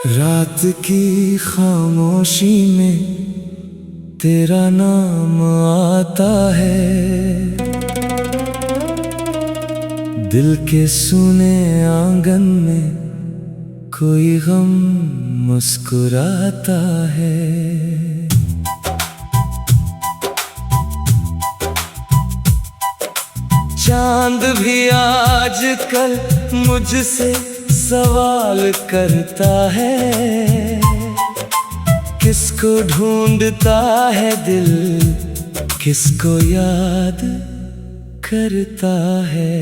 रात की खामोशी में तेरा नाम आता है, दिल के सुने आंगन में कोई गम मुस्कुराता है। चांद भी आजकल मुझसे सवाल करता है, किसको ढूंढता है दिल, किसको याद करता है।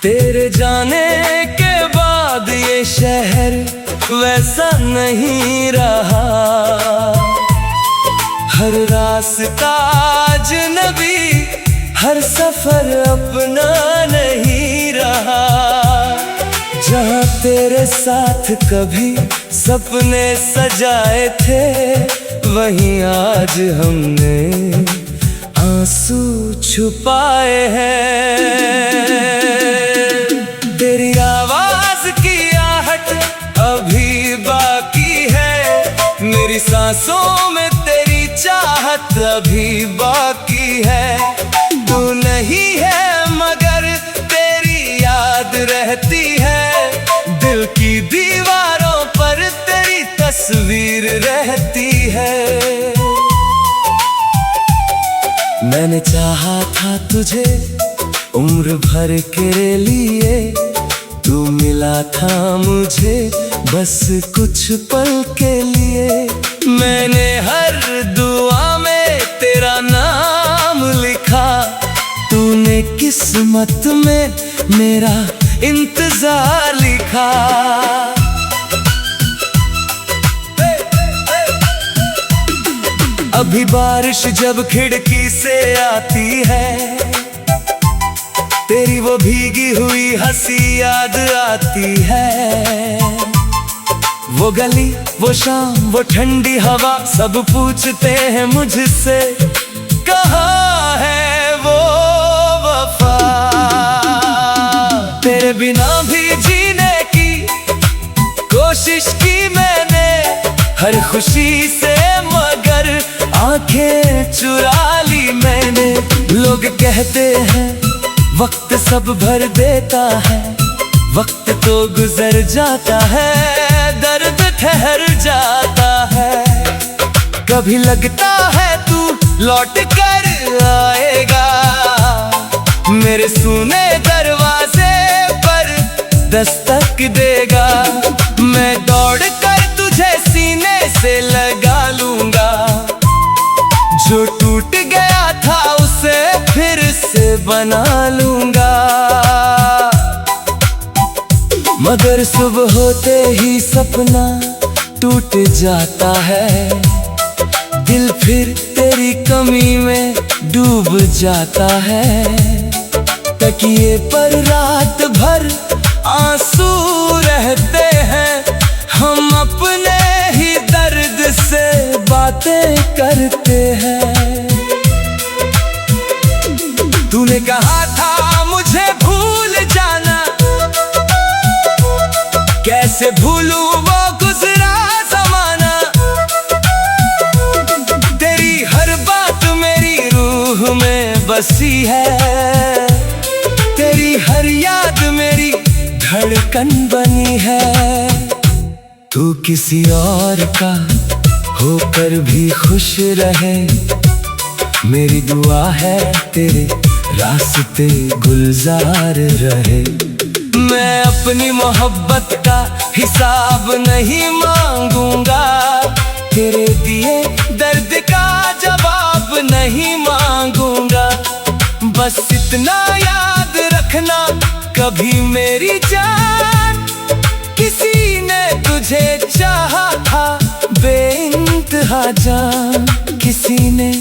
तेरे जाने के बाद ये शहर वैसा नहीं रहा, हर रास्ता अजनबी, हर सफर अपना नहीं रहा। जहाँ तेरे साथ कभी सपने सजाए थे, वहीं आज हमने आंसू छुपाए हैं। तेरी आवाज की आहट अभी बाकी है, मेरी सांसों में तेरी चाहत अभी बाकी है। तू नहीं है मगर तेरी याद रहती है, दिल की दीवारों पर तेरी तस्वीर रहती है। मैंने चाहा था तुझे उम्र भर के लिए, तू मिला था मुझे बस कुछ पल के लिए। मैंने हर दुआ में तेरा नाम लिखा, तूने किस्मत में मेरा इंतजार लिखा। अभी बारिश जब खिड़की से आती है, तेरी वो भीगी हुई हंसी याद आती है। वो गली, वो शाम, वो ठंडी हवा, सब पूछते हैं मुझसे कहाँ है वो वफा। तेरे बिना भी जीने की कोशिश की मैंने, हर खुशी से मगर आंखें चुरा ली मैंने। लोग कहते हैं वक्त सब भर देता है, वक्त तो गुजर जाता है, दर्द ठहर जाता है। कभी लगता है तू लौट कर आएगा, मेरे सुने दरवाजे पर दस्तक देगा। मैं दौड़ कर तुझे सीने से लगा लूंगा, जो टूट गया था उसे फिर से बना लूंगा। मगर सुबह होते ही सपना टूट जाता है, दिल फिर तेरी कमी में डूब जाता है। तकिए पर रात भर आंसू रहते हैं, हम अपने ही दर्द से बातें करते हैं। तूने कहा था मुझे भूल जाना, कैसे भूलूं वो गुजरा ज़माना। तेरी हर बात मेरी रूह में बसी है, तेरी हर याद मेरी धड़कन बनी है। तू किसी और का होकर भी खुश रहे, मेरी दुआ है तेरे रास्ते गुलजार रहे। मैं अपनी मोहब्बत का हिसाब नहीं मांगूंगा, तेरे दिए दर्द का जवाब नहीं मांगूंगा। बस इतना याद रखना कभी मेरी जान, किसी ने तुझे चाहा था बेइंतहा जान। किसी ने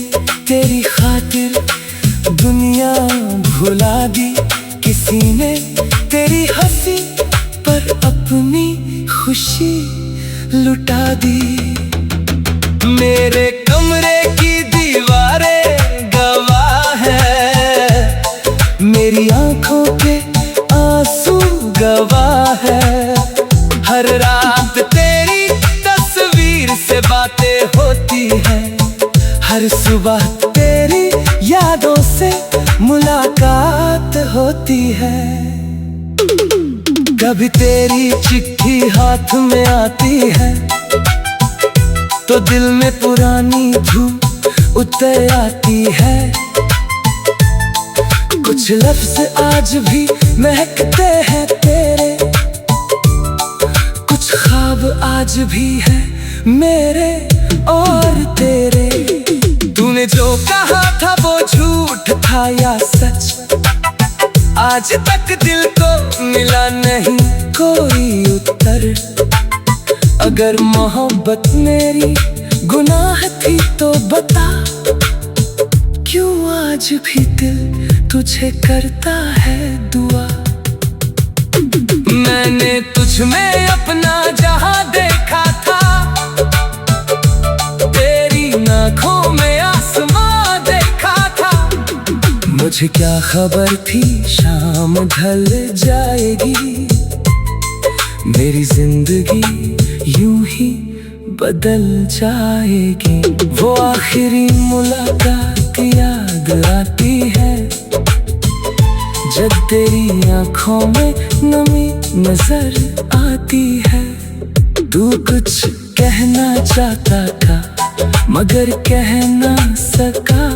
तेरी खातिर दुनिया भुला दी, किसी ने तेरी हंसी पर अपनी खुशी लुटा दी। मेरे कमरे की दीवार सुबह तेरी यादों से मुलाकात होती है। कभी तेरी चिट्ठी हाथ में आती है तो दिल में पुरानी धूम उतर आती है। कुछ लफ्ज़ आज भी महकते हैं तेरे, कुछ ख्वाब आज भी है मेरे और तेरे। तूने जो कहा था वो झूठ था या सच, आज तक दिल को मिला नहीं कोई उत्तर। अगर मोहब्बत मेरी गुनाह थी तो बता, क्यों आज भी दिल तुझे करता है दुआ। मैंने तुझ में अपना जहां देखा था, तेरी आँखों में आसमां देखा था। मुझे क्या खबर थी शाम ढल जाएगी, मेरी जिंदगी यूं ही बदल जाएगी। वो आखिरी मुलाकात याद आती है जब तेरी आँखों में नमी नजर आती है। तू कुछ कहना चाहता था मगर कह ना सका,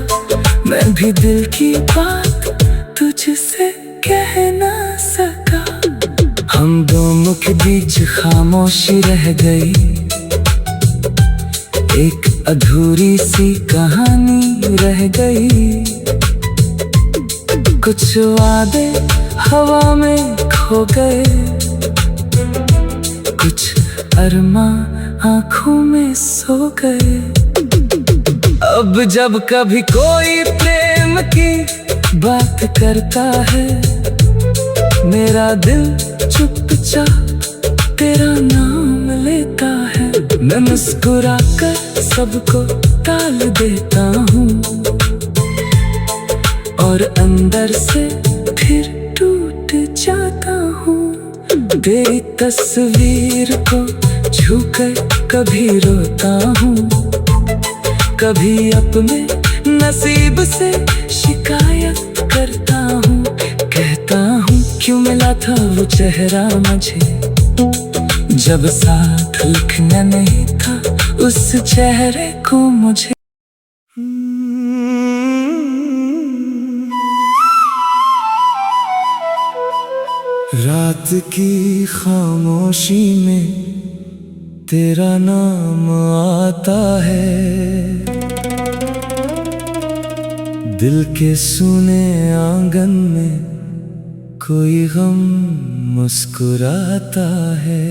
मैं भी दिल की बात तुझसे कह ना सका। हम दोनों के बीच खामोशी रह गई, एक अधूरी सी कहानी रह गई। कुछ वादे हवा में खो गए, कुछ अरमां आँखों में सो गए। अब जब कभी कोई प्रेम की बात करता है, मेरा दिल चुपचाप तेरा नाम लेता है। मैं मुस्कुरा कर सबको टाल देता हूँ और अंदर से फिर टूट जाता हूँ। तेरी तस्वीर को छूकर कभी रोता हूँ, कभी अपने नसीब से शिकायत करता हूँ। कहता हूँ क्यों मिला था वो चेहरा मुझे, जब साथ लिखना नहीं था उस चेहरे को मुझे। रात की खामोशी में तेरा नाम आता है, दिल के सुने आंगन में कोई गम मुस्कुराता है।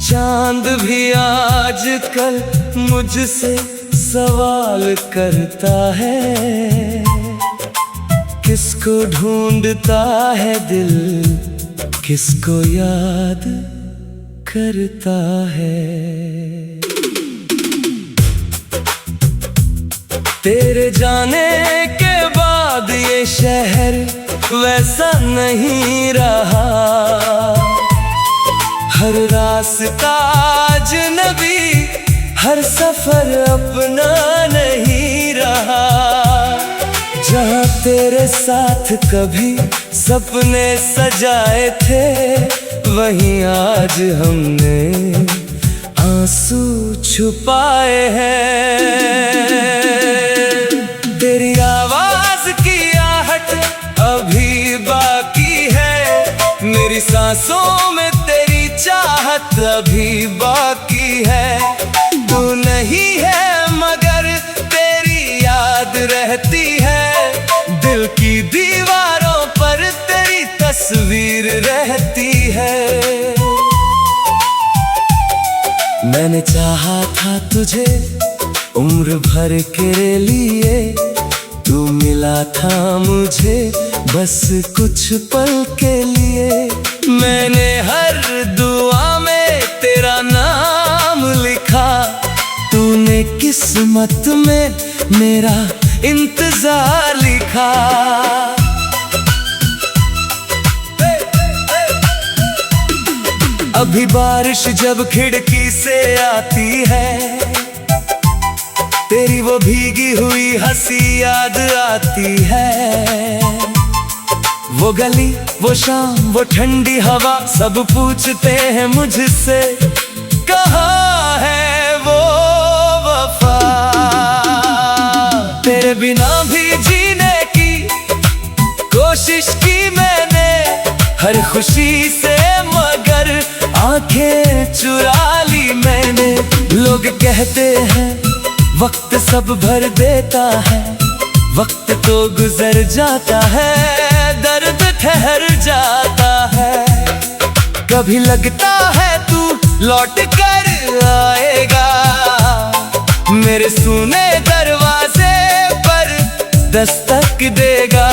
चांद भी आजकल मुझसे सवाल करता है, किसको ढूंढता है दिल, किसको याद करता है। तेरे जाने के बाद ये शहर वैसा नहीं रहा, हर रास्ता अजनबी, हर सफर अपना नहीं रहा। जहाँ तेरे साथ कभी सपने सजाए थे, वहीं आज हमने आंसू छुपाए हैं। तेरी आवाज की आहट अभी बाकी है, मेरी सांसों में तेरी चाहत अभी बाकी है। तू नहीं है मगर तेरी याद रहती है, दिल की दीवारों पर तेरी तस्वीर रहती है। मैंने चाहा था तुझे उम्र भर के लिए, तू मिला था मुझे बस कुछ पल के लिए। मैंने हर दुआ में तेरा नाम लिखा, तूने किस्मत में मेरा इंतजार लिखा। अभी बारिश जब खिड़की से आती है, तेरी वो भीगी हुई हंसी याद आती है। वो गली, वो शाम, वो ठंडी हवा, सब पूछते हैं मुझसे कहाँ है वो वफा। तेरे बिना भी जीने की कोशिश की मैंने, हर खुशी से मगर आंखें चुरा ली मैंने। लोग कहते हैं वक्त सब भर देता है, वक्त तो गुजर जाता है, दर्द ठहर जाता है। कभी लगता है तू लौट कर आएगा, मेरे सूने दरवाजे पर दस्तक देगा।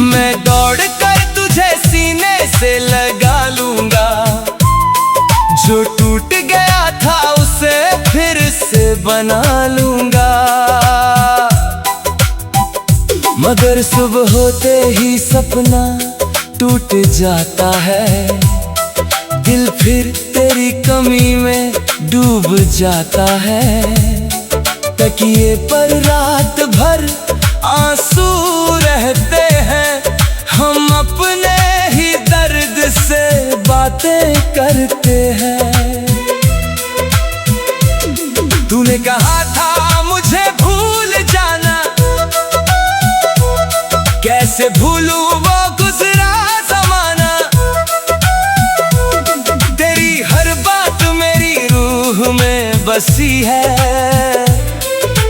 मैं दौड़ कर तुझे सीने से लगा लूंगा, जो टूट गया था उसे फिर से बना लूंगा। मगर सुबह होते ही सपना टूट जाता है, दिल फिर तेरी कमी में डूब जाता है। तकिए पर रात भर आंसू रहते हैं, हम अपने ही दर्द से बातें करते हैं। तूने कहा था मुझे भूल जाना, कैसे भूलूं वो गुजरा ज़माना। तेरी हर बात मेरी रूह में बसी है,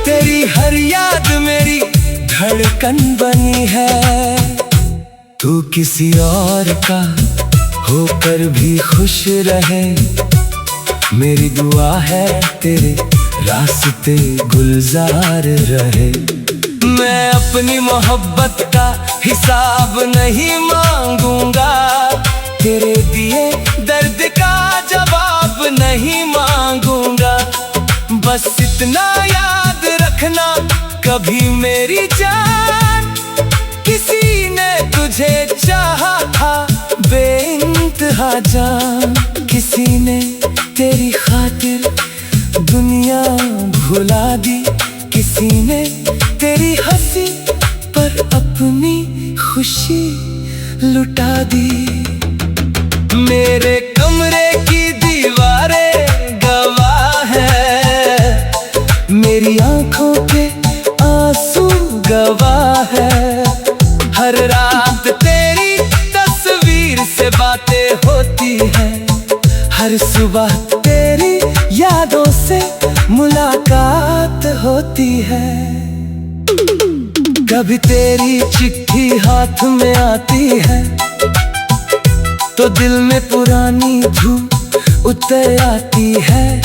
तेरी हर याद मेरी धड़कन बनी है। तू किसी और का होकर भी खुश रहे, मेरी दुआ है तेरे रास्ते गुलजार रहे। मैं अपनी मोहब्बत का हिसाब नहीं मांगूंगा, तेरे दिए दर्द का जवाब नहीं मांगूंगा। बस इतना याद रखना कभी मेरी जान, किसी ने तुझे चाहा था बेइंतहा जान। किसी ने तेरी खातिर दुनिया भुला दी, किसी ने तेरी हंसी पर अपनी खुशी लुटा दी। मेरे कमरे की दीवारें गवाह है, मेरी आंखों के आंसू गवाह है। हर रात तेरी तस्वीर से बातें होती है, हर सुबह तेरी यादों से मुलाकात होती है। कभी तेरी चिट्ठी हाथ में आती है, तो दिल में पुरानी धूप उतर आती है।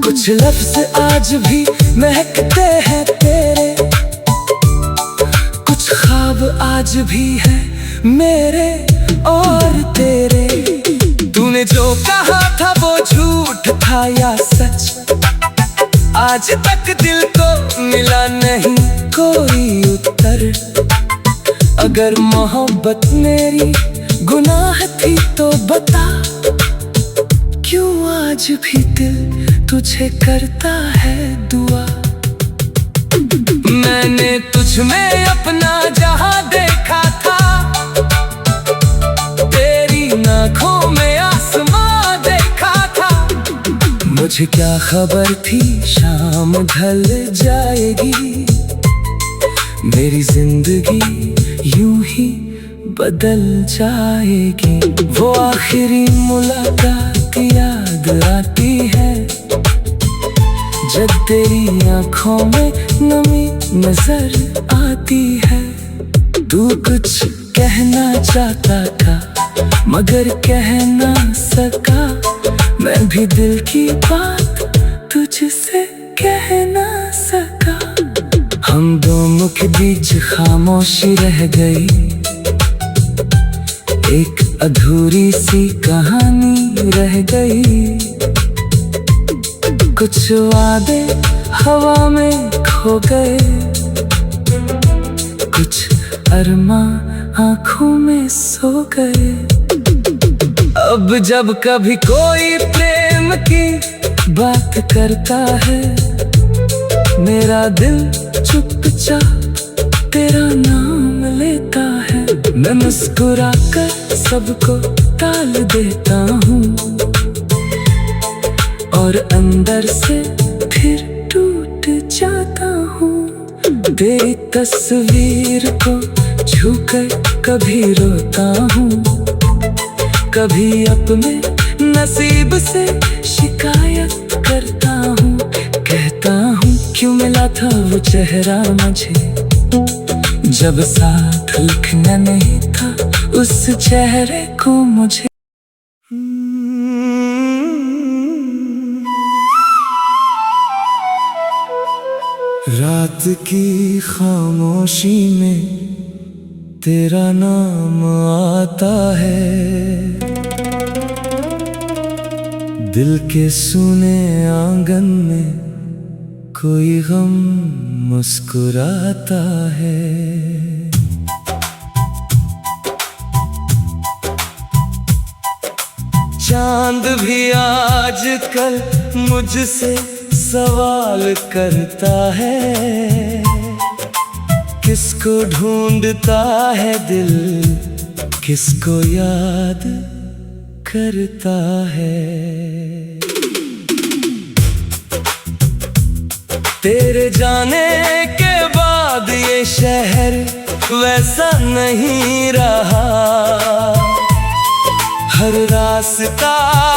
कुछ लफ्ज आज भी महकते हैं तेरे, कुछ ख्वाब आज भी है मेरे और तेरे। तूने जो कहा था वो झूठ था या सच, आज तक दिल को मिला नहीं कोई उत्तर। अगर मोहब्बत मेरी गुनाह थी तो बता, क्यों आज भी दिल तुझे करता है दुआ। मैंने तुझ में अपना जहां देखा था, तेरी आँखों में आसमां देखा था। मुझे क्या खबर थी शाम ढल जाएगी, मेरी जिंदगी यूं ही बदल जाएगी। वो आखिरी मुलाकात याद आती है, जब तेरी आंखों में नमी नजर आती है। तू कुछ कहना चाहता था मगर कह ना सका, मैं भी दिल की बात तुझसे कह ना सका। हम दोनों के बीच खामोशी रह गई, एक अधूरी सी कहानी रह गई। कुछ वादे हवा में खो गए, कुछ अरमां आंखों में सो गए। अब जब कभी कोई प्रेम की बात करता है, मेरा दिल चुपचाप तेरा नाम लेता है। मैं मुस्कुरा कर सबको टाल देता हूँ और अंदर से फिर टूट जाता हूँ। तेरी तस्वीर को छूकर कभी रोता हूँ, कभी अपने नसीब से शिकायत करता हूँ। कहता हूँ क्यों मिला था वो चेहरा मुझे, जब साथ लिखना नहीं था उस चेहरे को मुझे। रात की खामोशी में तेरा नाम आता है, दिल के सुने आंगन में कोई गम मुस्कुराता है। चांद भी आजकल मुझसे सवाल करता है, किसको ढूंढता है दिल, किसको याद करता है। तेरे जाने के बाद ये शहर वैसा नहीं रहा, हर रास्ता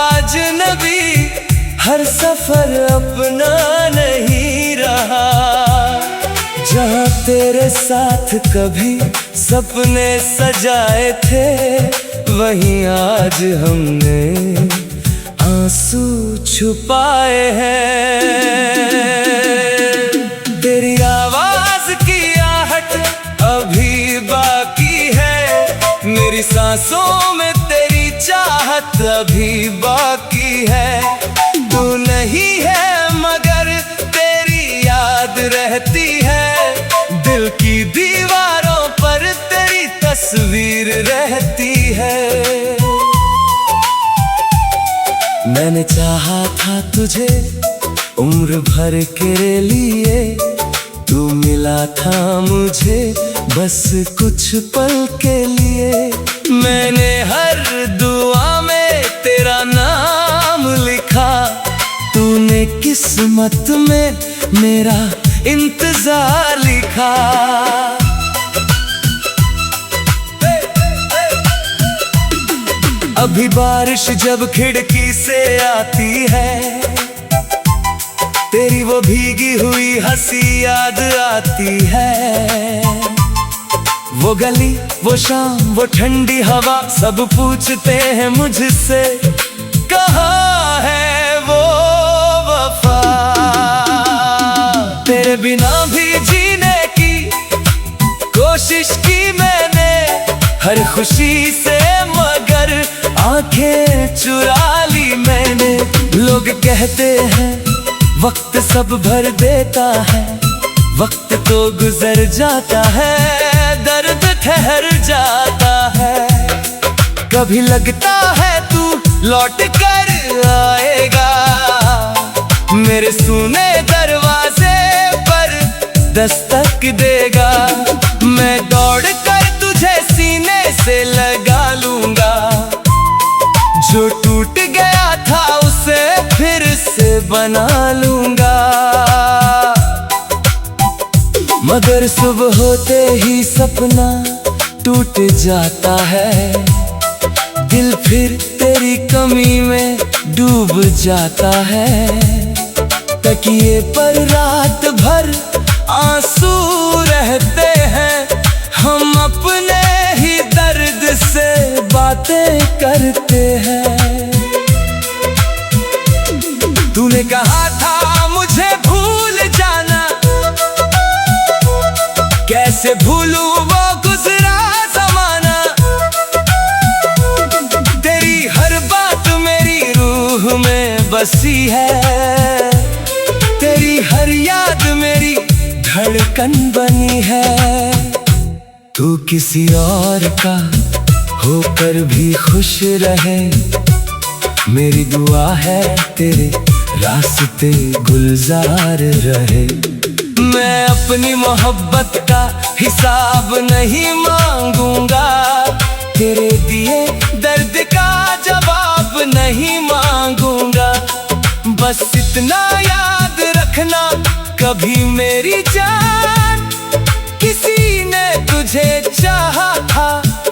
अजनबी, हर सफर अपना नहीं रहा। जहाँ तेरे साथ कभी सपने सजाए थे, वहीं आज हमने आंसू छुपाए हैं। तेरी आवाज की आहट अभी बाकी है, मेरी सांसों में तेरी चाहत अभी बाकी है। तू नहीं है मगर तेरी याद रहती है, दिल की दीवारों पर तेरी तस्वीर रहती है। मैंने चाहा था तुझे उम्र भर के लिए, तू मिला था मुझे बस कुछ पल के लिए। मैंने हर दुआ में तेरा नाम लिखा, तूने किस्मत में मेरा इंतजार लिखा। अभी बारिश जब खिड़की से आती है, तेरी वो भीगी हुई हंसी याद आती है। वो गली, वो शाम, वो ठंडी हवा, सब पूछते हैं मुझसे कहाँ है वो वफा। तेरे बिना भी जीने की कोशिश की मैंने, हर खुशी से मगर आंखें चुरा ली मैंने। लोग कहते हैं वक्त सब भर देता है, वक्त तो गुजर जाता है, दर्द ठहर जाता है। कभी लगता है तू लौट कर आएगा, मेरे सुने दरवाजे पर दस्तक देगा। मैं दौड़ कर तुझे सीने से लगा लूंगा, जो टूट गया था उसे फिर से बना लूंगा। मगर सुबह होते ही सपना टूट जाता है, दिल फिर तेरी कमी में डूब जाता है। तकिए पर रात भर आंसू रहते हैं, हम अपने ही दर्द से बातें करते हैं। तूने कहा था मुझे भूल जाना, कैसे भूलूं वो गुजरा ज़माना। तेरी हर बात मेरी रूह में बसी है, तेरी हर याद मेरी धड़कन बनी है। तू किसी और का होकर भी खुश रहे, मेरी दुआ है तेरे रास्ते गुलजार रहे। मैं अपनी मोहब्बत का हिसाब नहीं मांगूंगा, तेरे दिए दर्द का जवाब नहीं मांगूंगा। बस इतना याद रखना कभी मेरी जान, किसी ने तुझे चाहा था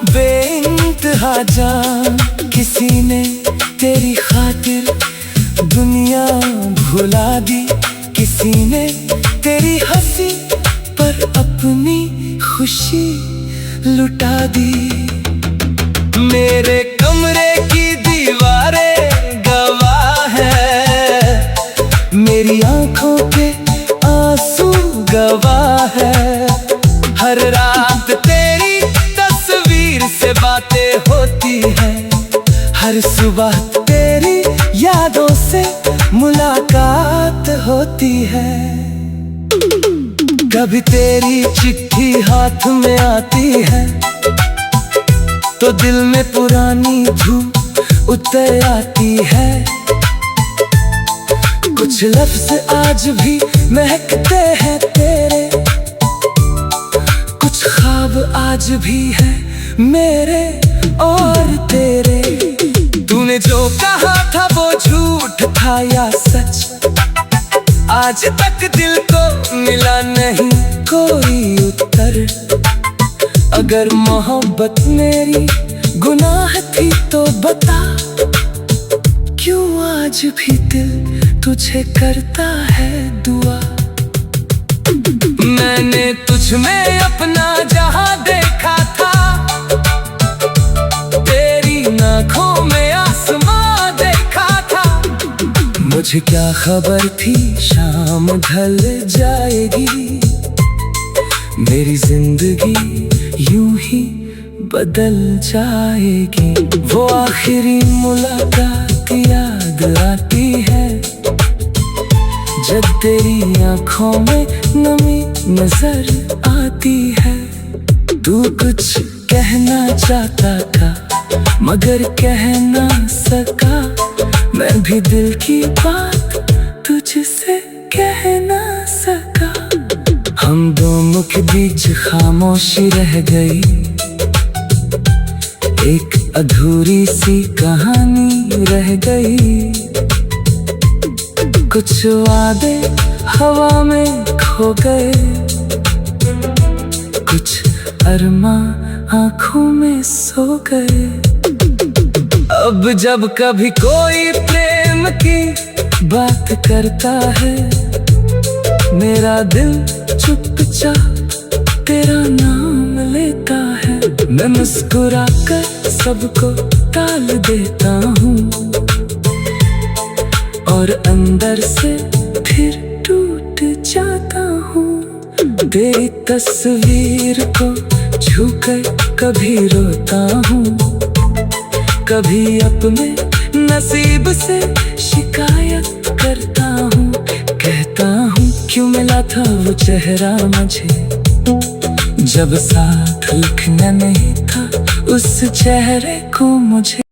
बेइंतहा जान, किसी ने तेरी खातिर दुनिया भुला दी, किसी ने तेरी हंसी पर अपनी खुशी लुटा दी। मेरे कमरे की दीवारें गवाह है, मेरी आंखों के आंसू गवाह है। हर रात तेरी तस्वीर से बातें होती है, हर सुबह तेरी यादों से मुलाकात होती है। कभी तेरी चिट्ठी हाथ में आती है तो दिल में पुरानी धूप उतर आती है। कुछ लफ्ज आज भी महकते हैं तेरे, कुछ ख्वाब आज भी है मेरे और तेरे। तूने जो कहा था वो झूठ था या सच, आज तक दिल को मिला नहीं कोई उत्तर। अगर मोहब्बत मेरी गुनाह थी तो बता, क्यों आज भी दिल तुझे करता है दुआ। मैंने तुझ में अपना जहां देखा था, तेरी आँखों में आसमां देखा था। मुझे क्या खबर थी शाम ढल जाएगी, मेरी जिंदगी यूं ही बदल जाएगी। वो आखिरी मुलाकात याद आती है, जब तेरी आंखों में नमी नजर आती है। तू कुछ कहना चाहता था मगर कह ना सका, मैं भी दिल की बात तुझसे कह ना सका। हम दोनों के बीच खामोशी रह गई, एक अधूरी सी कहानी रह गई। कुछ वादे हवा में खो गए, कुछ अरमां आंखों में सो गए। अब जब कभी कोई प्रेम की बात करता है, मेरा दिल चुपचाप तेरा नाम लेता है। मैं मुस्कुरा कर सबको टाल देता हूँ और अंदर से फिर टूट जाता हूँ। तेरी तस्वीर को छूकर कभी रोता हूँ, कभी अपने नसीब से शिकायत करता हूँ। कहता हूँ क्यों मिला था वो चेहरा मुझे, जब साथ लिखना नहीं था उस चेहरे को मुझे।